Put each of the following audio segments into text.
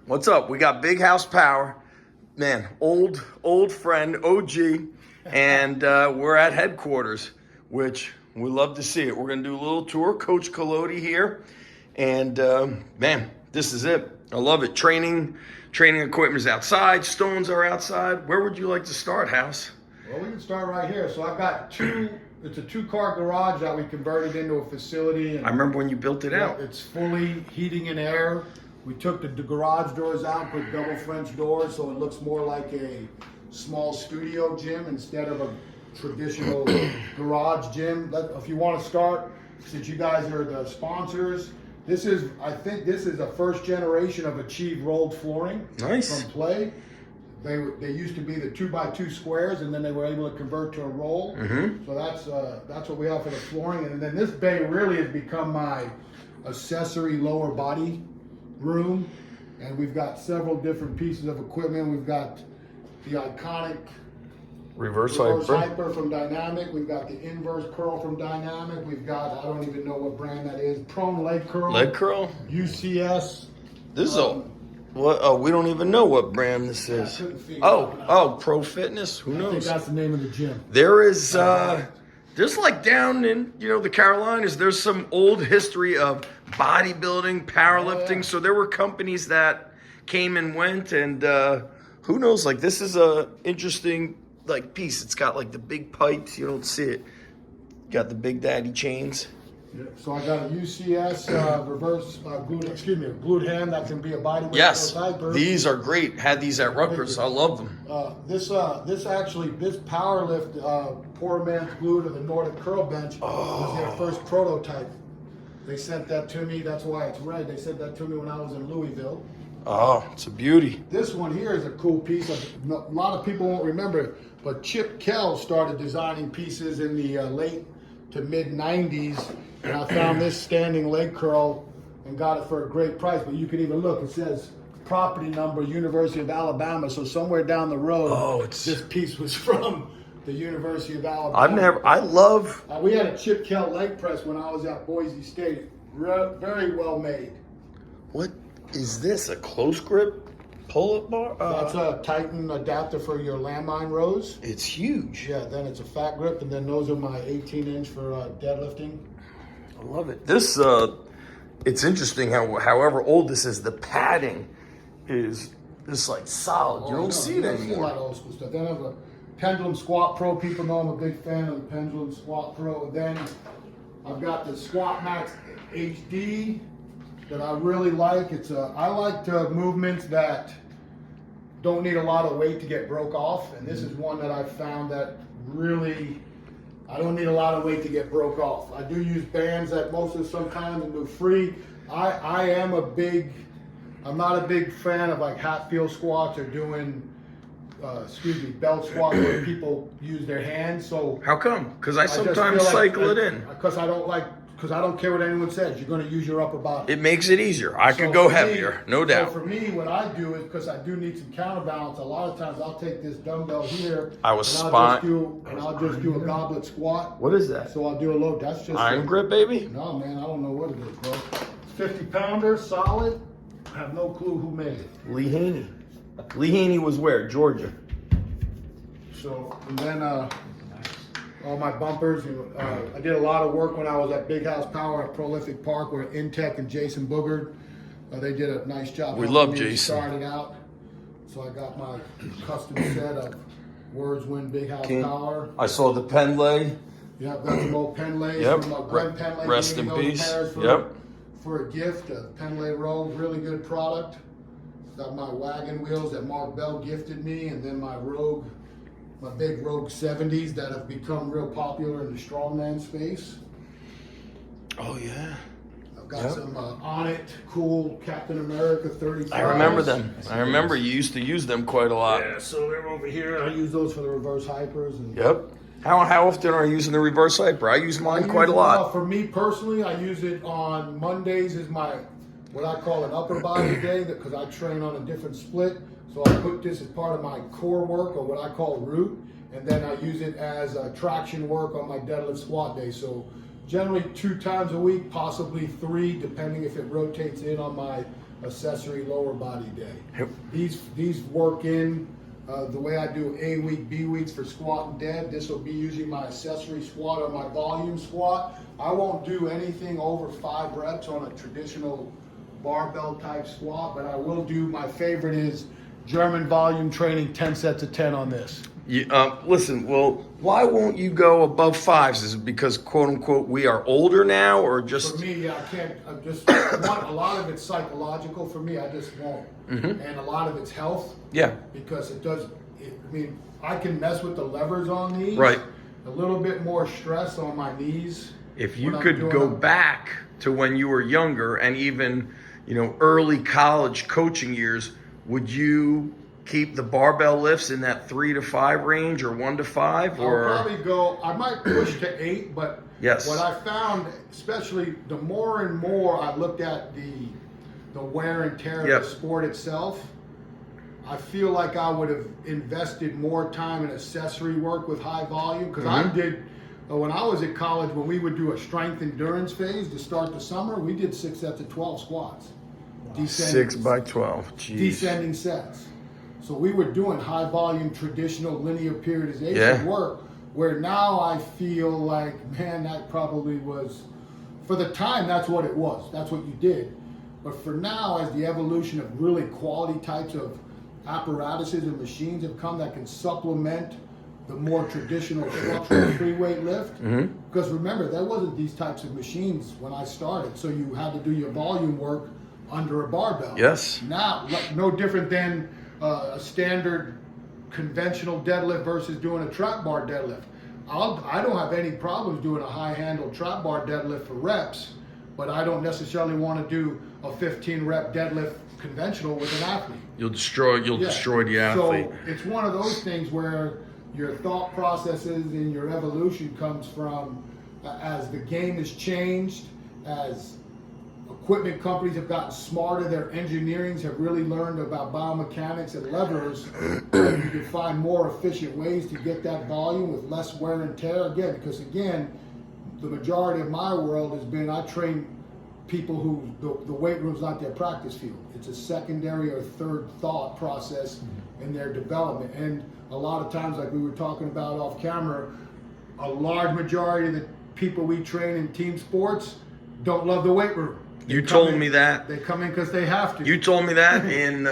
What's up? We got Big House Power, man, old friend, OG, and we're at headquarters, which we love to see it. We're gonna do a little tour. Coach Collodi here, and man, this is it. I love it. Training equipment is outside. Stones are outside. Where would you like to start, House? Well, we can start right here. So I've got it's a 2-car garage that we converted into a facility. And I remember when you built it out. It's fully heating and air. We took the garage doors out, put double French doors, so it looks more like a small studio gym instead of a traditional garage gym. If you want to start, since you guys are the sponsors, I think this is the first generation of Achieve rolled flooring. Nice. From Play. They used to be the 2x2 squares, and then they were able to convert to a roll. Mm-hmm. So that's what we have for the flooring. And then this bay really has become my accessory lower body room, and we've got several different pieces of equipment. We've got the iconic Reverse hyper from Dynamic. We've got the inverse curl from Dynamic. We've got, I don't even know what brand that is, prone leg curl. Leg curl? UCS. This is what? Oh, we don't even know what brand this is. Pro Fitness? Who knows? I think that's the name of the gym. There is, just like down in, the Carolinas, there's some old history of bodybuilding, powerlifting. Oh, yeah. So there were companies that came and went, and who knows, like this is a interesting piece. It's got like the big pipes, you don't see it. Got the Big Daddy chains. Yeah. So I got a UCS reverse glute hand that can be a bodyweight. Yes, these are great. Had these at Rutgers. I love them. This power lift, poor man's glute or the Nordic curl bench was their first prototype. They sent that to me. That's why it's red. They sent that to me when I was in Louisville. Oh, it's a beauty. This one here is a cool piece. A lot of people won't remember it, but Chip Kell started designing pieces in the late to mid 90s, and I found this standing leg curl and got it for a great price. But you can even look, it says property number, University of Alabama. So somewhere down the road, this piece was from the University of Alabama. We had a Chip Kell leg press when I was at Boise State. Very well made. What is this? A close grip pull-up bar? That's a Titan adapter for your landmine rows. It's huge. Yeah, then it's a fat grip, and then those are my 18-inch for deadlifting. I love it. This, it's interesting however old this is, the padding is just like solid. You don't see it anymore. See a lot of old school stuff. Then I have a Pendulum Squat Pro. People know I'm a big fan of the Pendulum Squat Pro. And then I've got the Squat Max HD that I really like. I like movements that don't need a lot of weight to get broke off, and this is one that I've found that really I don't need a lot of weight to get broke off. I do use bands that sometimes and do free. I'm not a big fan of like Hatfield squats or doing belt squats where people use their hands. So how come? Because I sometimes cycle it in. Because I don't care what anyone says. You're going to use your upper body. It makes it easier. I could go heavier, no doubt. So for me, what I do is, because I do need some counterbalance, a lot of times I'll take this dumbbell here. I'll just do a goblet squat. What is that? So I'll do a load. That's just iron grip, baby? No, man, I don't know what it is, bro. 50-pounder, solid. I have no clue who made it. Lee Haney. Lee Haney was where? Georgia. So, and then all my bumpers. I did a lot of work when I was at Big House Power at Prolific Park where Intech and Jason Boogard, they did a nice job. We love Jason. Started out. So I got my custom set of Words Win Big House Power. I saw the Penlay. Yeah, that's some old Penlays. Yep. Glenn Penlay. Rest in peace. For a gift, a Penlay Rogue, really good product. Got my wagon wheels that Mark Bell gifted me, and then my Rogue, my big Rogue 70s that have become real popular in the strongman space. Oh yeah. I've got some On It, cool Captain America 35s. I remember them. I remember you used to use them quite a lot. Yeah, so they're over here. I use those for the reverse hypers. And yep. How often are you using the reverse hyper? I use mine quite a lot. For me personally, I use it on Mondays is my, what I call an upper body day, because I train on a different split. So I put this as part of my core work, or what I call root, and then I use it as traction work on my deadlift squat day. So generally 2 times a week, possibly 3, depending if it rotates in on my accessory lower body day. These work in the way I do A week, B weeks for squat and dead. This will be using my accessory squat or my volume squat. I won't do anything over 5 reps on a traditional barbell type squat, but I will do, my favorite is German volume training, 10 sets of 10 on this. Listen, well, why won't you go above 5s? Is it because, quote unquote, we are older now, or just? For me, I can't. I just a lot of it's psychological for me. I just won't, and a lot of it's health. Yeah. Because it does. I mean, I can mess with the levers on these. Right. A little bit more stress on my knees. If you could go back to when you were younger and even, early college coaching years, would you keep the barbell lifts in that 3 to 5 range or 1 to 5? Or I'll probably go. I might push to 8, but yes. What I found, especially the more and more I looked at the wear and tear of the sport itself, I feel like I would have invested more time in accessory work with high volume, because I did. When I was at college, when we would do a strength endurance phase to start the summer, we did 6 sets of 12 squats. Wow. 6 by 12. Jeez. Descending sets. So we were doing high volume traditional linear periodization work, where now I feel like, man, that probably was, for the time, that's what it was. That's what you did. But for now, as the evolution of really quality types of apparatuses and machines have come that can supplement the more traditional structural free weight lift. Because remember, there wasn't these types of machines when I started, so you had to do your volume work under a barbell. Yes. Now, no different than a standard conventional deadlift versus doing a trap bar deadlift. I don't have any problems doing a high handle trap bar deadlift for reps, but I don't necessarily want to do a 15 rep deadlift conventional with an athlete. You'll destroy the athlete. So it's one of those things where your thought processes and your evolution comes from as the game has changed, as equipment companies have gotten smarter, their engineerings have really learned about biomechanics and levers, and you can find more efficient ways to get that volume with less wear and tear. Again, because the majority of my world has been, I train people who the weight room's not their practice field. It's a secondary or third thought process in their development. And a lot of times, like we were talking about off camera, a large majority of the people we train in team sports don't love the weight room. You told me that. They come in because they have to. You told me that in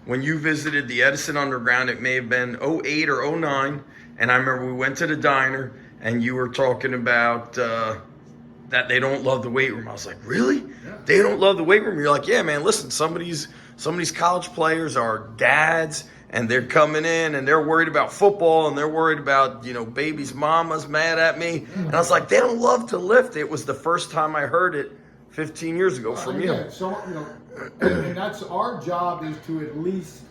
when you visited the Edison Underground. It may have been 08 or 09. And I remember we went to the diner and you were talking about that they don't love the weight room. I was like, really? Yeah. They don't love the weight room? You're like, yeah, man, listen, some of these college players are dads, and they're coming in and they're worried about football and they're worried about, baby's mama's mad at me. And I was like, they don't love to lift. It was the first time I heard it 15 years ago from you. So, and that's our job, is to at least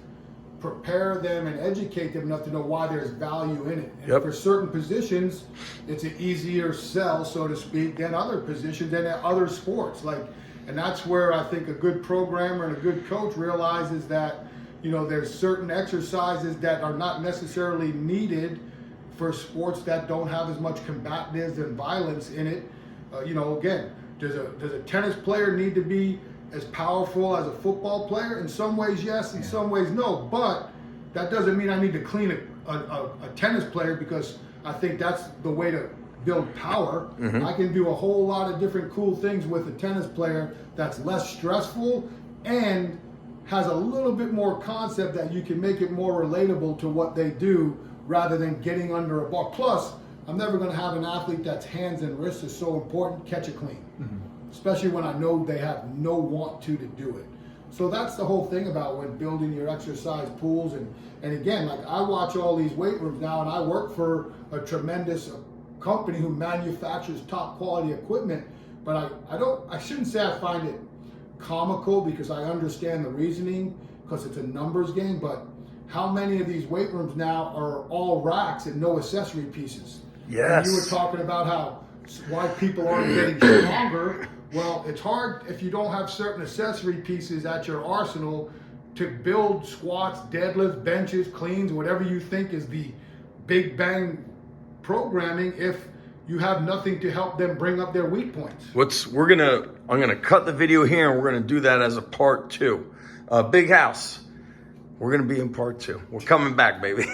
prepare them and educate them enough to know why there's value in it. And for certain positions, it's an easier sell, so to speak, than other positions and other sports. And that's where I think a good programmer and a good coach realizes that, there's certain exercises that are not necessarily needed for sports that don't have as much combativeness and violence in it. Again, does a tennis player need to be as powerful as a football player? In some ways, yes. In some ways, no. But that doesn't mean I need to clean a tennis player, because I think that's the way to build power. I can do a whole lot of different cool things with a tennis player that's less stressful and has a little bit more concept that you can make it more relatable to what they do, rather than getting under a bar. Plus, I'm never going to have an athlete that's hands and wrists is so important, catch it clean. Especially when I know they have no want to do it. So that's the whole thing about when building your exercise pools. And again, like I watch all these weight rooms now, and I work for a tremendous company who manufactures top quality equipment, but I shouldn't say I find it comical, because I understand the reasoning, because it's a numbers game, but how many of these weight rooms now are all racks and no accessory pieces? Yes. And you were talking about why people aren't getting stronger. Well, it's hard if you don't have certain accessory pieces at your arsenal to build squats, deadlifts, benches, cleans, whatever you think is the big bang programming, if you have nothing to help them bring up their weak points. I'm gonna cut the video here, and we're gonna do that as a part 2. Big house. We're gonna be in part 2. We're coming back, baby.